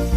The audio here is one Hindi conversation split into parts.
So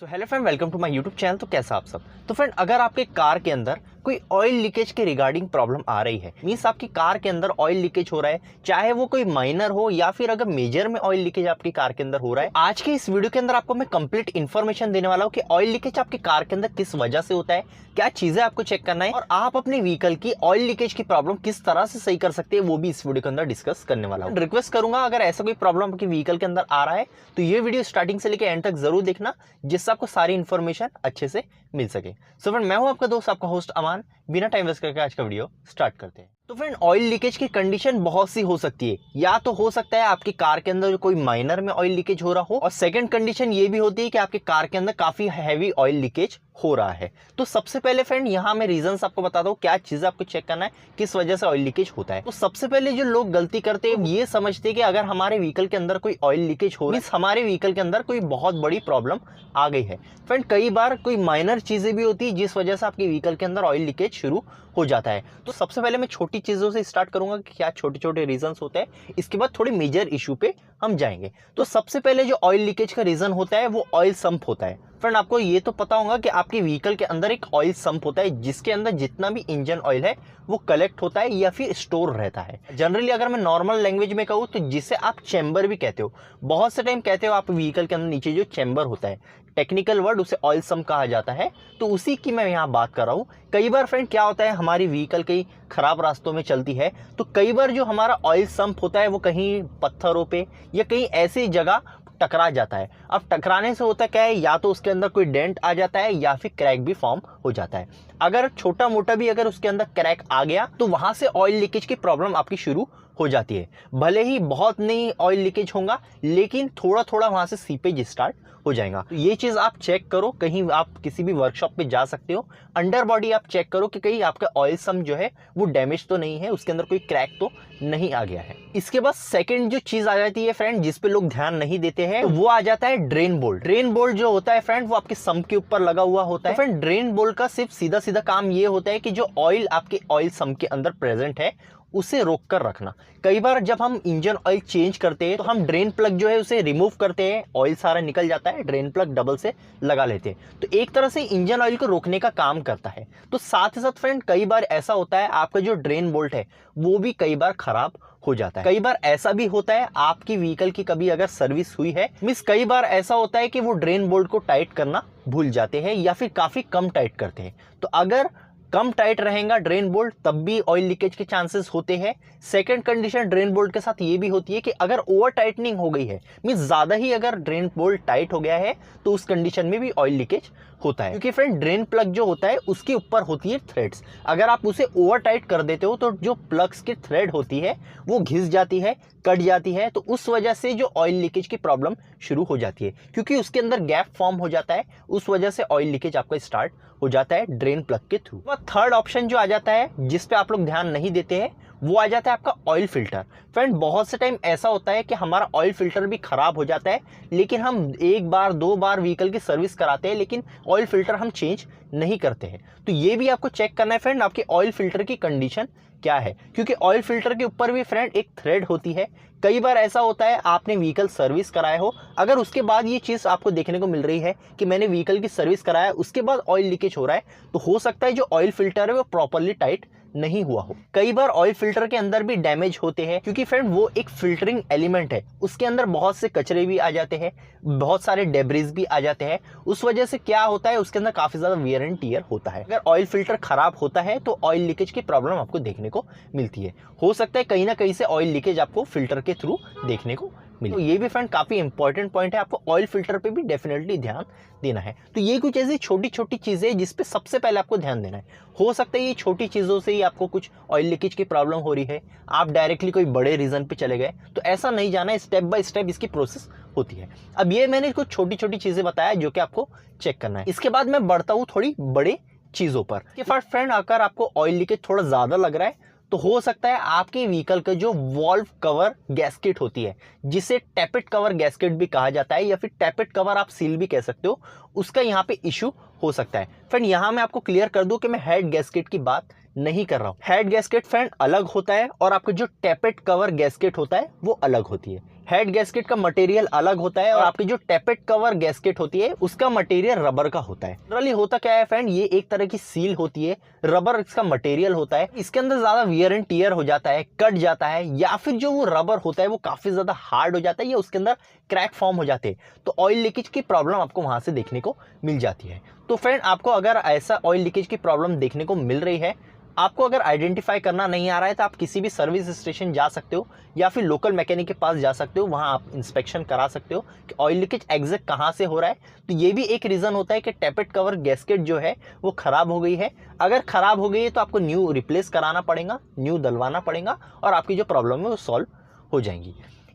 hello friend, welcome to my YouTube channel. तो कैसा आप सब। तो फ्रेंड, अगर आपके कार के अंदर कोई ऑयल लीकेज के रिगार्डिंग प्रॉब्लम आ रही है, मींस आपकी कार के अंदर ऑयल लीकेज हो रहा है, चाहे वो कोई माइनर हो या फिर अगर मेजर में ऑयल लीकेज आपकी कार के अंदर हो रहा है, तो आज के इस वीडियो के अंदर आपको मैं कंप्लीट इन्फॉर्मेशन देने वाला हूँ कि ऑयल लीकेज आपकी कार के अंदर किस वजह से होता है, क्या चीजें आपको चेक करना है और आप अपने व्हीकल की ऑयल लीकेज की प्रॉब्लम किस तरह से सही कर सकते हैं, वो भी इस वीडियो के अंदर डिस्कस करने वाला हूँ। रिक्वेस्ट करूंगा, अगर ऐसा कोई प्रॉब्लम आपके व्हीकल के अंदर आ रहा है तो ये वीडियो स्टार्टिंग से लेकर एंड तक जरूर देखना, जिससे आपको सारी इन्फॉर्मेशन अच्छे से मिल सके। सो फ्रेंड, मैं हूं आपका दोस्त, आपका होस्ट अमान। बिना टाइम वेस्ट करके आज का वीडियो स्टार्ट करते हैं। तो फ्रेंड, ऑयल लीकेज की कंडीशन बहुत सी हो सकती है। या तो हो सकता है आपकी कार के अंदर कोई माइनर में ऑयल लीकेज हो रहा हो, और सेकंड कंडीशन ये भी होती है कि आपकी कार के अंदर काफी हैवी ऑयल लीकेज हो रहा है। तो सबसे पहले फ्रेंड, यहाँ मैं रीजंस आपको बताता हूँ, क्या चीजें आपको चेक करना है, किस वजह से ऑयल लीकेज होता है। तो सबसे पहले जो लोग गलती करते हैं, ये समझते हैं कि अगर हमारे व्हीकल के अंदर कोई ऑयल लीकेज हो रही है, हमारे व्हीकल के अंदर कोई बहुत बड़ी प्रॉब्लम आ गई है। फ्रेंड, कई बार कोई माइनर चीजें भी होती है जिस वजह से आपके व्हीकल के अंदर ऑयल लीकेज शुरू हो जाता है। तो सबसे पहले मैं छोटी चीजों से स्टार्ट करूंगा कि क्या छोटे छोटे रीजंस होते हैं, इसके बाद थोड़ी मेजर इशू पे हम जाएंगे। तो सबसे पहले जो ऑयल लीकेज का रीजन होता है वो ऑयल संप होता है। फ्रेंड, आपको ये तो पता होगा कि आपके व्हीकल के अंदर एक ऑयल संप होता है, जिसके अंदर जितना भी इंजन ऑयल है वो कलेक्ट होता है या फिर स्टोर रहता है। जनरली अगर मैं नॉर्मल लैंग्वेज में कहूँ तो जिसे आप चैम्बर भी कहते हो, बहुत से टाइम कहते हो आप व्हीकल के अंदर नीचे जो चैम्बर होता है, टेक्निकल वर्ड उसे ऑयल संप कहा जाता है। तो उसी की मैं यहाँ बात कर रहा हूँ। कई बार फ्रेंड क्या होता है, हमारी व्हीकल कहीं खराब रास्तों में चलती है, तो कई बार जो हमारा ऑयल संप होता है वो कहीं पत्थरों पे या कहीं ऐसी जगह टकरा जाता है। अब टकराने से होता क्या है, या तो उसके अंदर कोई डेंट आ जाता है या फिर क्रैक भी फॉर्म हो जाता है। अगर छोटा मोटा भी अगर उसके अंदर क्रैक आ गया तो वहां से ऑयल लीकेज की प्रॉब्लम आपकी शुरू हो जाती है। भले ही बहुत नहीं ऑयल लीकेज होगा, लेकिन थोड़ा थोड़ा वहां से सीपेज स्टार्ट हो जाएगा। तो ये चीज आप चेक करो, कहीं आप किसी भी वर्कशॉप पे जा सकते हो, अंडर बॉडी आप चेक करो कि कहीं आपका ऑयल सम जो है वो डैमेज तो नहीं है, उसके अंदर कोई क्रैक तो नहीं आ गया है। इसके बाद सेकंड जो चीज आ जाती है फ्रेंड, जिसपे लोग ध्यान नहीं देते हैं, तो वो आ जाता है ड्रेन बोल्ट। ड्रेन बोल्ट जो होता है फ्रेंड, वो आपके सम्प के ऊपर लगा हुआ होता है। तो फ्रेंड, ड्रेन बोल्ट का सिर्फ सीधा सीधा काम ये होता है कि जो ऑयल आपके ऑयल सम्प के अंदर प्रेजेंट है उसे रोक कर रखना। कई बार जब हम इंजन ऑयल चेंज करते हैं तो हम ड्रेन प्लग जो है उसे रिमूव करते हैं, ऑयल सारा निकल जाता है, ड्रेन प्लग डबल से लगा लेते हैं। तो एक तरह से इंजन ऑयल को रोकने का काम करता है। तो साथ ही साथ फ्रेंड, कई बार ऐसा होता है आपका जो ड्रेन बोल्ट है वो भी कई बार खराब हो जाता है। कई बार ऐसा भी होता है आपकी व्हीकल की कभी अगर सर्विस हुई है, मींस कई बार ऐसा होता है कि वो ड्रेन बोल्ट को टाइट करना भूल जाते हैं या फिर काफी कम टाइट करते हैं। तो अगर कम टाइट रहेगा ड्रेन बोल्ट तब भी ऑयल लीकेज के चांसेस होते हैं। सेकंड कंडीशन ड्रेन बोल्ट के साथ ये भी होती है कि अगर ओवर टाइटनिंग हो गई है, मींस ज्यादा ही अगर ड्रेन बोल्ट टाइट हो गया है, तो उस कंडीशन में भी ऑयल लीकेज होता है। क्योंकि फ्रेंड, ड्रेन प्लग जो होता है उसके ऊपर होती है थ्रेड्स। अगर आप उसे ओवर टाइट कर देते हो तो जो प्लग्स की थ्रेड होती है वो घिस जाती है, कट जाती है, तो उस वजह से जो ऑयल लीकेज की प्रॉब्लम शुरू हो जाती है, क्योंकि उसके अंदर गैप फॉर्म हो जाता है, उस वजह से ऑयल लीकेज आपका स्टार्ट हो जाता है ड्रेन प्लग के थ्रू। थर्ड ऑप्शन जो आ जाता है जिस पे आप लोग ध्यान नहीं देते हैं, वो आ जाता है आपका ऑयल फिल्टर। फ्रेंड, बहुत से टाइम ऐसा होता है कि हमारा ऑयल फिल्टर भी खराब हो जाता है, लेकिन हम एक बार दो बार व्हीकल की सर्विस कराते हैं, लेकिन ऑयल फिल्टर हम चेंज नहीं करते हैं। तो ये भी आपको चेक करना है फ्रेंड, आपके ऑयल फिल्टर की कंडीशन क्या है, क्योंकि ऑयल फिल्टर के ऊपर भी फ्रेंड एक थ्रेड होती है। कई बार ऐसा होता है आपने व्हीकल सर्विस कराया हो, अगर उसके बाद ये चीज आपको देखने को मिल रही है कि मैंने व्हीकल की सर्विस कराया उसके बाद ऑयल लीकेज हो रहा है, तो हो सकता है जो ऑयल फिल्टर है वो प्रॉपरली टाइट नहीं हुआ हो। कई बार ऑयल फिल्टर के अंदर भी डैमेज होते हैं, क्योंकि फ्रेंड वो एक फिल्टरिंग एलिमेंट है, उसके अंदर बहुत से कचरे भी आ जाते हैं, बहुत सारे डेब्रिज भी आ जाते हैं। उस वजह से क्या होता है, उसके अंदर काफी ज्यादा वियर एंड टियर होता है। अगर ऑयल फिल्टर खराब होता है तो ऑयल लीकेज की प्रॉब्लम आपको देखने को मिलती है। हो सकता है कहीं ना कहीं से ऑयल लीकेज आपको फिल्टर के थ्रू देखने को मिले। तो ये भी फ्रेंड काफी इंपॉर्टेंट पॉइंट है, आपको ऑयल फिल्टर पे भी डेफिनेटली ध्यान देना है। तो ये कुछ ऐसी छोटी छोटी चीजें जिस पे सबसे पहले आपको ध्यान देना है। हो सकता है ये छोटी चीजों से ही आपको कुछ ऑयल लीकेज की प्रॉब्लम हो रही है, आप डायरेक्टली कोई बड़े रीजन पे चले गए, तो ऐसा नहीं जाना है, स्टेप बाय स्टेप इसकी प्रोसेस होती है। अब ये मैंने कुछ छोटी छोटी चीजें बताया जो कि आपको चेक करना है। इसके बाद मैं बढ़ता हूँ थोड़ी बड़े चीजों पर कि फ्रेंड, अगर आपको ऑयल लीकेज थोड़ा ज्यादा लग रहा है तो हो सकता है आपके व्हीकल का जो वॉल्व कवर गैस्केट होती है, जिसे टैपेट कवर गैस्केट भी कहा जाता है या फिर टैपेट कवर आप सील भी कह सकते हो, उसका यहाँ पे इशू हो सकता है। फ्रेंड यहाँ मैं आपको क्लियर कर दूं कि मैं हेड गैस्केट की बात नहीं कर रहा हूँ। हेड गैस्केट फ्रेंड अलग होता है और आपका जो टैपेट कवर गैस्केट होता है वो अलग होती है। हेड गैस्केट का मटेरियल अलग होता है और आपकी जो टैपेट कवर गैस्केट होती है उसका मटेरियल रबर का होता है। जनरली होता क्या है फ्रेंड, ये एक तरह की सील होती है, रबर इसका मटेरियल होता है, इसके अंदर ज्यादा वियर एंड टियर हो जाता है, कट जाता है, या फिर जो वो रबर होता है वो काफी ज्यादा हार्ड हो जाता है या उसके अंदर क्रैक फॉर्म हो जाते हैं, तो ऑयल लीकेज की प्रॉब्लम आपको वहां से देखने को मिल जाती है। तो फ्रेंड आपको अगर ऐसा ऑयल लीकेज की प्रॉब्लम देखने को मिल रही है, आपको अगर आइडेंटिफाई करना नहीं आ रहा है, तो आप किसी भी सर्विस स्टेशन जा सकते हो या फिर लोकल मैकेनिक के पास जा सकते हो, वहां आप इंस्पेक्शन करा सकते हो कि ऑयल लीकेज एग्जैक्ट कहां से हो रहा है। तो ये भी एक रीज़न होता है कि टैपेट कवर गैस्केट जो है वो ख़राब हो गई है। अगर ख़राब हो गई है तो आपको न्यू रिप्लेस कराना पड़ेगा, न्यू डलवाना पड़ेगा और आपकी जो प्रॉब्लम है वो सॉल्व हो जाएंगी।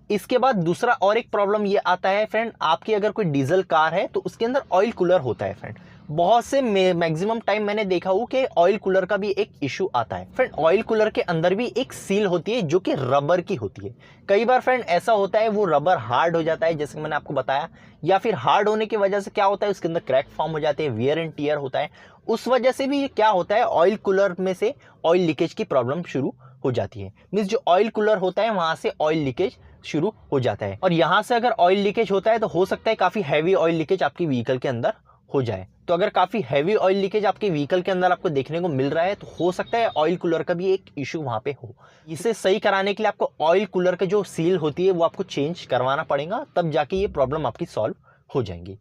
इसके बाद दूसरा और एक प्रॉब्लम ये आता है फ्रेंड, आपकी अगर कोई डीजल कार है तो उसके अंदर ऑयल कूलर होता है फ्रेंड। बहुत से मैक्सिमम टाइम मैंने देखा हूँ कि ऑयल कूलर का भी एक इशू आता है। फ्रेंड ऑयल कूलर के अंदर भी एक सील होती है जो कि रबर की होती है। कई बार फ्रेंड ऐसा होता है वो रबर हार्ड हो जाता है, जैसे कि मैंने आपको बताया, या फिर हार्ड होने की वजह से क्या होता है उसके अंदर क्रैक फॉर्म हो जाते हैं, वियर एंड टियर होता है। उस वजह से भी क्या होता है, ऑयल कूलर में से ऑयल लीकेज की प्रॉब्लम शुरू हो जाती है। मीन्स जो ऑयल कूलर होता है वहां से ऑयल लीकेज शुरू हो जाता है, और यहां से अगर ऑयल लीकेज होता है तो हो सकता है काफी हैवी ऑयल लीकेज आपकी व्हीकल के अंदर हो जाए। तो अगर काफी हैवी ऑयल लीकेज आपके व्हीकल के अंदर आपको देखने को मिल रहा है तो हो सकता है ऑयल कूलर का भी एक इशू वहां पे हो। इसे सही कराने के लिए आपको ऑयल कूलर का जो सील होती है वो आपको चेंज करवाना पड़ेगा, तब जाके ये प्रॉब्लम आपकी सॉल्व हो जाएंगी।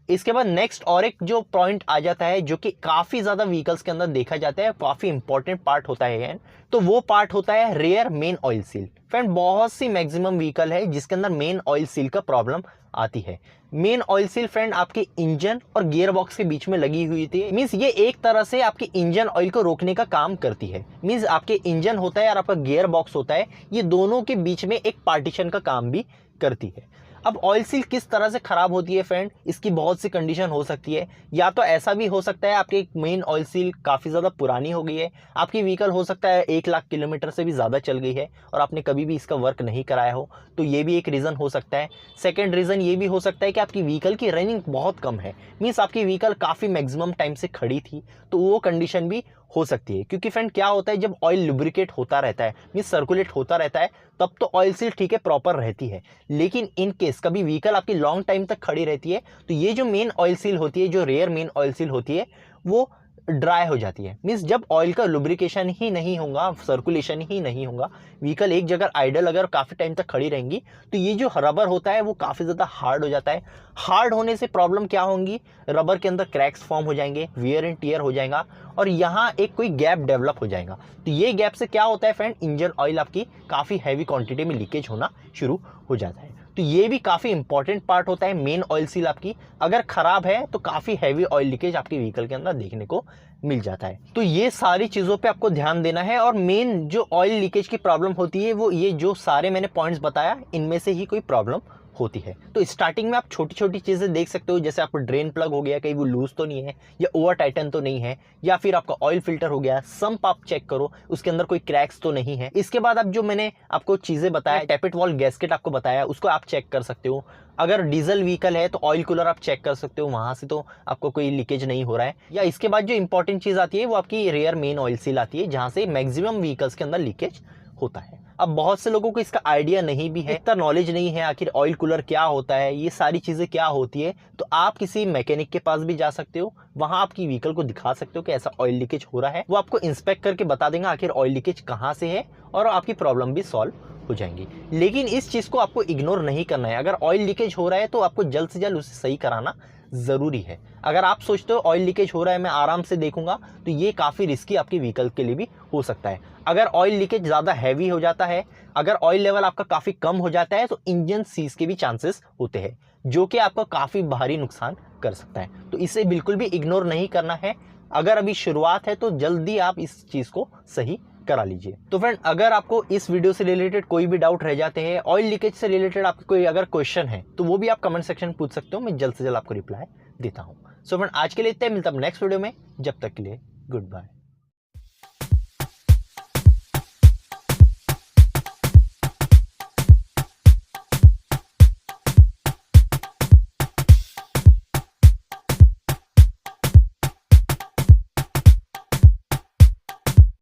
इसके बाद नेक्स्ट और एक जो पॉइंट आ जाता है जो कि काफी ज्यादा व्हीकल्स के अंदर देखा जाता है, काफी इंपॉर्टेंट पार्ट होता है, तो वो पार्ट होता है rear main oil seal. Friend बहुत सी मैक्सिमम व्हीकल है जिसके अंदर मेन ऑयल सील का प्रॉब्लम आती है। मेन ऑयल सील फ्रेंड आपके इंजन और गियर बॉक्स के बीच में लगी हुई थी। मींस ये एक तरह से आपके इंजन ऑयल को रोकने का काम करती है। मींस आपके इंजन होता है और आपका गियर बॉक्स होता है, ये दोनों के बीच में एक पार्टीशन का काम भी करती है। अब ऑयल सील किस तरह से खराब होती है फ्रेंड, इसकी बहुत सी कंडीशन हो सकती है। या तो ऐसा भी हो सकता है आपकी मेन ऑयल सील काफ़ी ज़्यादा पुरानी हो गई है, आपकी व्हीकल हो सकता है 1 लाख किलोमीटर से भी ज़्यादा चल गई है और आपने कभी भी इसका वर्क नहीं कराया हो, तो ये भी एक रीज़न हो सकता है। सेकेंड रीज़न ये भी हो सकता है कि आपकी व्हीकल की रनिंग बहुत कम है, मीन्स आपकी व्हीकल काफ़ी मैक्सिमम टाइम से खड़ी थी, तो वो कंडीशन भी हो सकती है। क्योंकि फ्रेंड क्या होता है, जब ऑयल लुब्रिकेट होता रहता है, मीन्स सर्कुलेट होता रहता है, तब तो ऑयल सील ठीक है प्रॉपर रहती है। लेकिन इन केस कभी व्हीकल आपकी लॉन्ग टाइम तक खड़ी रहती है तो ये जो मेन ऑयल सील होती है, जो रेयर मेन ऑयल सील होती है, वो ड्राई हो जाती है। मीन्स जब ऑयल का लुब्रिकेशन ही नहीं होगा, सर्कुलेशन ही नहीं होगा, व्हीकल एक जगह आइडल अगर काफ़ी टाइम तक खड़ी रहेंगी, तो ये जो रबर होता है वो काफ़ी ज़्यादा हार्ड हो जाता है। हार्ड होने से प्रॉब्लम क्या होंगी, रबर के अंदर क्रैक्स फॉर्म हो जाएंगे, वियर एंड टियर हो जाएगा और यहाँ एक कोई गैप डेवलप हो जाएगा। तो ये गैप से क्या होता है फ्रेंड, इंजन ऑयल आपकी काफ़ी हैवी क्वांटिटी में लीकेज होना शुरू हो जाता है। तो ये भी काफ़ी इंपॉर्टेंट पार्ट होता है। मेन ऑयल सील आपकी अगर ख़राब है तो काफ़ी हैवी ऑयल लीकेज आपकी व्हीकल के अंदर देखने को मिल जाता है। तो ये सारी चीज़ों पे आपको ध्यान देना है। और मेन जो ऑयल लीकेज की प्रॉब्लम होती है वो ये जो सारे मैंने पॉइंट्स बताया, इनमें से ही कोई प्रॉब्लम होती है। तो स्टार्टिंग में आप छोटी छोटी चीज़ें देख सकते हो, जैसे आपको ड्रेन प्लग हो गया, कहीं वो लूज तो नहीं है या ओवर टाइटन तो नहीं है, या फिर आपका ऑयल फिल्टर हो गया, सम्प आप चेक करो उसके अंदर कोई क्रैक्स तो नहीं है। इसके बाद आप जो मैंने आपको चीज़ें बताया, टैपेट वॉल गैस्केट आपको बताया, उसको आप चेक कर सकते हो। अगर डीजल व्हीकल है तो ऑयल कूलर आप चेक कर सकते हो, वहां से तो आपको कोई लीकेज नहीं हो रहा है। या इसके बाद जो इंपॉर्टेंट चीज़ आती है वो आपकी रेयर मेन ऑयल सील आती है, जहां से मैक्सिमम व्हीकल्स के अंदर लीकेज होता है। अब बहुत से लोगों को इसका आइडिया नहीं भी है, इतना नॉलेज नहीं है आखिर ऑयल कूलर क्या होता है, ये सारी चीज़ें क्या होती है। तो आप किसी मैकेनिक के पास भी जा सकते हो, वहां आपकी व्हीकल को दिखा सकते हो कि ऐसा ऑयल लीकेज हो रहा है, वो आपको इंस्पेक्ट करके बता देंगे आखिर ऑयल लीकेज कहाँ से है और आपकी प्रॉब्लम भी सॉल्व हो जाएंगी। लेकिन इस चीज़ को आपको इग्नोर नहीं करना है। अगर ऑयल लीकेज हो रहा है तो आपको जल्द से जल्द उसे सही कराना ज़रूरी है। अगर आप सोचते हो ऑयल लीकेज हो रहा है मैं आराम से देखूंगा, तो ये काफ़ी रिस्की आपके व्हीकल के लिए भी हो सकता है। अगर ऑयल लीकेज ज़्यादा हैवी हो जाता है, अगर ऑयल लेवल आपका काफ़ी कम हो जाता है, तो इंजन सीज के भी चांसेस होते हैं, जो कि आपको काफ़ी भारी नुकसान कर सकता है। तो इसे बिल्कुल भी इग्नोर नहीं करना है। अगर अभी शुरुआत है तो जल्दी आप इस चीज़ को सही करा लीजिए। तो फ्रेंड, अगर आपको इस वीडियो से रिलेटेड कोई भी डाउट रह जाते हैं, ऑयल लीकेज से रिलेटेड आपको कोई अगर क्वेश्चन है, तो वो भी आप कमेंट सेक्शन में पूछ सकते हो, मैं जल्द से जल्द आपको रिप्लाई देता हूँ। सो फ्रेंड, आज के लिए इतना ही, मिलता हूं नेक्स्ट वीडियो में। जब तक के लिए गुड बाय।